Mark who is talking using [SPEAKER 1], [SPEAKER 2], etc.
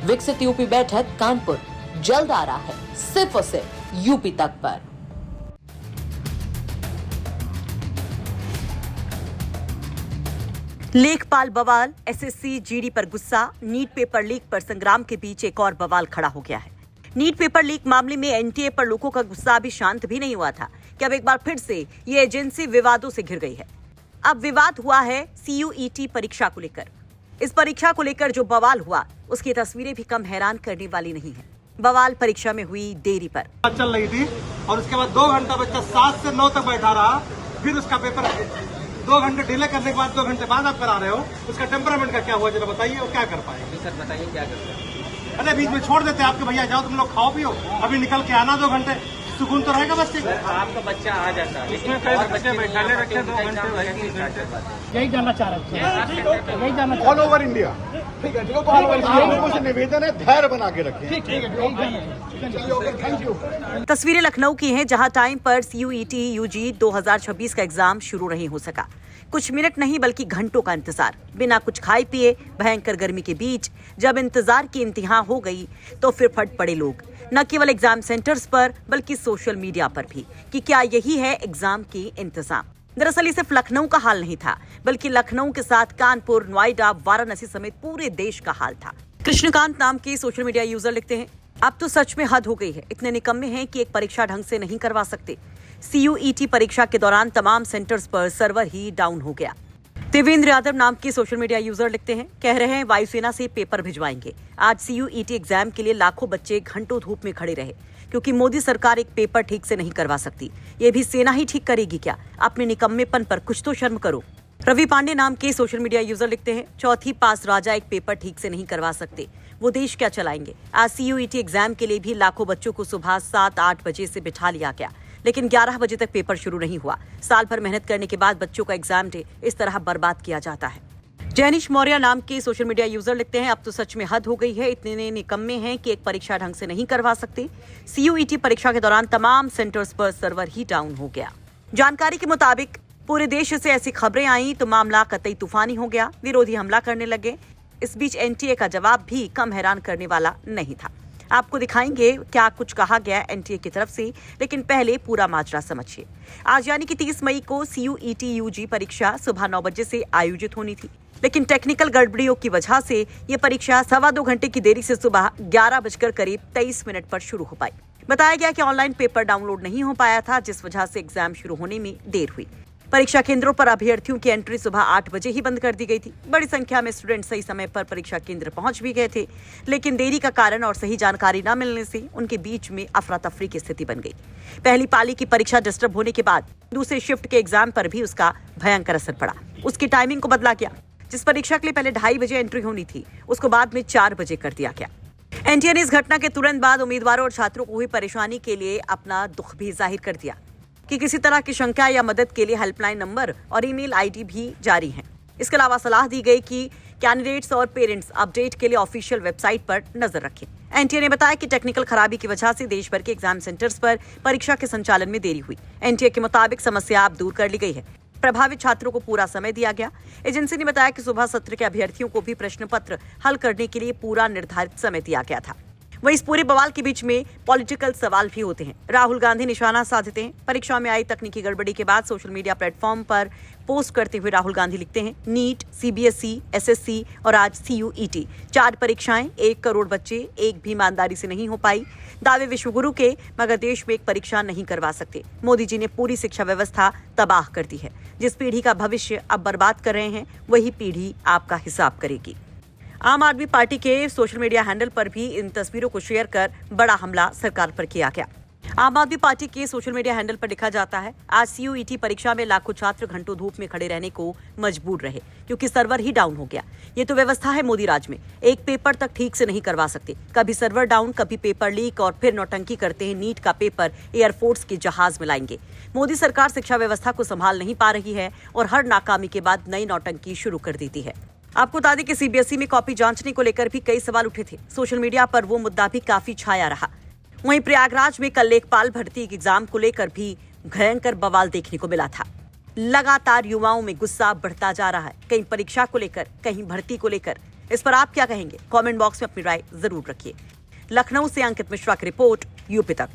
[SPEAKER 1] विकसित यूपी बैठक कानपुर जल्द आ रहा है सिर्फ और सिर्फ यूपी तक पर।
[SPEAKER 2] लेखपाल बवाल, एसएससी जीडी पर गुस्सा, नीट पेपर लीक पर संग्राम के बीच एक और बवाल खड़ा हो गया है। नीट पेपर लीक मामले में एनटीए पर लोगों का गुस्सा अभी शांत भी नहीं हुआ था कि अब एक बार फिर से ये एजेंसी विवादों से घिर गई है। अब विवाद हुआ है सीयूईटी परीक्षा को लेकर। इस परीक्षा को लेकर जो बवाल हुआ उसकी तस्वीरें भी कम हैरान करने वाली नहीं है। बवाल परीक्षा में हुई देरी पर
[SPEAKER 3] चल रही थी और उसके बाद 2 घंटा बच्चा 7 से 9 तक बैठा रहा, फिर उसका पेपर 2 घंटे डिले करने के बाद 2 घंटे बाद आप करा रहे हो। उसका टेम्परामेंट का क्या हुआ जरा बताइए, वो क्या कर पाएंगे?
[SPEAKER 4] सर बताइए क्या करते हैं?
[SPEAKER 3] अरे बीच में छोड़ देते हैं आपके, भैया जाओ तुम लोग खाओ पियो, अभी निकल के आना 2 घंटे, सुकून तो रहेगा बच्चे को।
[SPEAKER 4] आपका बच्चा आ जाता है,
[SPEAKER 3] इसमें कई बच्चे बैठाले रखे 2 घंटे,
[SPEAKER 5] यही जानना चाह रहे थे, यही जानना
[SPEAKER 6] ऑल ओवर इंडिया। ठीक है, चलो ऑल ओवर इंडिया लोगों से निवेदन है, धैर्य बना के रखें।
[SPEAKER 5] ठीक है, यही जानना।
[SPEAKER 6] Thank you.
[SPEAKER 2] तस्वीरें लखनऊ की हैं, जहां टाइम पर सीयूईटी यूजी 2026 का एग्जाम शुरू नहीं हो सका। कुछ मिनट नहीं बल्कि घंटों का इंतजार, बिना कुछ खाए पिए, भयंकर गर्मी के बीच जब इंतजार की इंतहा हो गई तो फिर फट पड़े लोग, न केवल एग्जाम सेंटर्स पर बल्कि सोशल मीडिया पर भी कि क्या यही है एग्जाम की इंतजाम। दरअसल ये सिर्फ लखनऊ का हाल नहीं था, बल्कि लखनऊ के साथ कानपुर, नोएडा, वाराणसी समेत पूरे देश का हाल था। कृष्णकांत नाम के सोशल मीडिया यूजर लिखते हैं, अब तो सच में हद हो गई है, इतने निकम्मे हैं कि एक परीक्षा ढंग से नहीं करवा सकते। सीयूईटी परीक्षा के दौरान तमाम सेंटर्स पर सर्वर ही डाउन हो गया। देवेंद्र यादव नाम के सोशल मीडिया यूजर लिखते हैं, कह रहे हैं वायुसेना से पेपर भिजवाएंगे। आज सीयूईटी एग्जाम के लिए लाखों बच्चे घंटों धूप में खड़े रहे क्योंकि मोदी सरकार एक पेपर ठीक से नहीं करवा सकती। ये भी सेना ही ठीक करेगी क्या? अपने निकम्मेपन पर कुछ तो शर्म करो। रवि पांडे नाम के सोशल मीडिया यूजर लिखते हैं, चौथी पास राजा एक पेपर ठीक से नहीं करवा सकते, वो देश क्या चलाएंगे? आज सीयूईटी एग्जाम के लिए भी लाखों बच्चों को सुबह 7-8 बजे से बिठा लिया गया, लेकिन 11 बजे तक पेपर शुरू नहीं हुआ। साल भर मेहनत करने के बाद बच्चों का एग्जाम डे इस तरह बर्बाद किया जाता है। जैनिश मौर्य नाम के सोशल मीडिया यूजर लिखते हैं, अब तो सच में हद हो गई है, इतने निकम्मे हैं कि एक परीक्षा ढंग से नहीं करवा सकते। सीयूईटी परीक्षा के दौरान तमाम सेंटर्स पर सर्वर ही डाउन हो गया। जानकारी के मुताबिक पूरे देश से ऐसी खबरें आई तो मामला कतई तूफानी हो गया, विरोधी हमला करने लगे। इस बीच एनटीए का जवाब भी कम हैरान करने वाला नहीं था। आपको दिखाएंगे क्या कुछ कहा गया एनटीए की तरफ से, लेकिन पहले पूरा माजरा समझिए। आज यानी कि 30 मई को सीयूईटी यूजी परीक्षा सुबह 9 बजे से आयोजित होनी थी, लेकिन टेक्निकल गड़बड़ियों की वजह से ये परीक्षा 2.25 घंटे की देरी से सुबह 11 बजकर करीब 23 मिनट पर शुरू हो पाई। बताया गया कि ऑनलाइन पेपर डाउनलोड नहीं हो पाया था, जिस वजह से एग्जाम शुरू होने में देर हुई। परीक्षा केंद्रों पर अभ्यर्थियों की एंट्री सुबह 8 बजे ही बंद कर दी गई थी। बड़ी संख्या में स्टूडेंट सही समय पर परीक्षा केंद्र पहुंच भी गए थे, लेकिन देरी का कारण और सही जानकारी न मिलने से उनके बीच में अफरा तफरी की स्थिति बन गई। पहली पाली की परीक्षा डिस्टर्ब होने के बाद दूसरे शिफ्ट के एग्जाम पर भी उसका भयंकर असर पड़ा। उसकी टाइमिंग को बदला गया। जिस परीक्षा के लिए पहले 2:30 बजे एंट्री होनी थी, उसको बाद में 4 बजे कर दिया गया। एनटीए ने इस घटना के तुरंत बाद उम्मीदवारों और छात्रों को हुई परेशानी के लिए अपना दुख भी जाहिर कर दिया कि किसी तरह की शंका या मदद के लिए हेल्पलाइन नंबर और ईमेल आईडी भी जारी हैं। इसके अलावा सलाह दी गई कि कैंडिडेट्स और पेरेंट्स अपडेट के लिए ऑफिशियल वेबसाइट पर नजर रखें। एनटीए ने बताया कि टेक्निकल खराबी की वजह से देश भर के एग्जाम सेंटर्स पर परीक्षा के संचालन में देरी हुई। एनटीए के मुताबिक समस्या अब दूर कर ली गई है। प्रभावित छात्रों को पूरा समय दिया गया। एजेंसी ने बताया कि सुबह सत्र के अभ्यर्थियों को भी प्रश्न पत्र हल करने के लिए पूरा निर्धारित समय दिया गया था। वहीं इस पूरे बवाल के बीच में पॉलिटिकल सवाल भी होते हैं। राहुल गांधी निशाना साधते हैं। परीक्षा में आई तकनीकी गड़बड़ी के बाद सोशल मीडिया प्लेटफॉर्म पर पोस्ट करते हुए राहुल गांधी लिखते हैं, नीट, सीबीएसई, एसएससी और आज सीयूईटी 4 परीक्षाएं, 1 करोड़ बच्चे, एक भी ईमानदारी से नहीं हो पाई। दावे विश्वगुरु के, मगर देश में एक परीक्षा नहीं करवा सकते। मोदी जी ने पूरी शिक्षा व्यवस्था तबाह कर दी है। जिस पीढ़ी का भविष्य अब बर्बाद कर रहे हैं, वही पीढ़ी आपका हिसाब करेगी। आम आदमी पार्टी के सोशल मीडिया हैंडल पर भी इन तस्वीरों को शेयर कर बड़ा हमला सरकार पर किया गया। आम आदमी पार्टी के सोशल मीडिया हैंडल पर लिखा जाता है, आज सीयूईटी परीक्षा में लाखों छात्र घंटों धूप में खड़े रहने को मजबूर रहे क्योंकि सर्वर ही डाउन हो गया। ये तो व्यवस्था है मोदी राज में, एक पेपर तक ठीक से नहीं करवा सकते। कभी सर्वर डाउन, कभी पेपर लीक और फिर नौटंकी करते हैं। नीट का पेपर एयरफोर्स के जहाज में लाएंगे। मोदी सरकार शिक्षा व्यवस्था को संभाल नहीं पा रही है और हर नाकामी के बाद नई नौटंकी शुरू कर देती है। आपको बता दें कि सीबीएसई में कॉपी जांचने को लेकर भी कई सवाल उठे थे। सोशल मीडिया पर वो मुद्दा भी काफी छाया रहा। वहीं प्रयागराज में कल लेखपाल भर्ती एग्जाम को लेकर भी भयंकर बवाल देखने को मिला था। लगातार युवाओं में गुस्सा बढ़ता जा रहा है, कहीं परीक्षा को लेकर, कहीं भर्ती को लेकर। इस पर आप क्या कहेंगे? कमेंट बॉक्स में अपनी राय जरूर रखिए। लखनऊ से अंकित मिश्रा की रिपोर्ट, यूपी तक।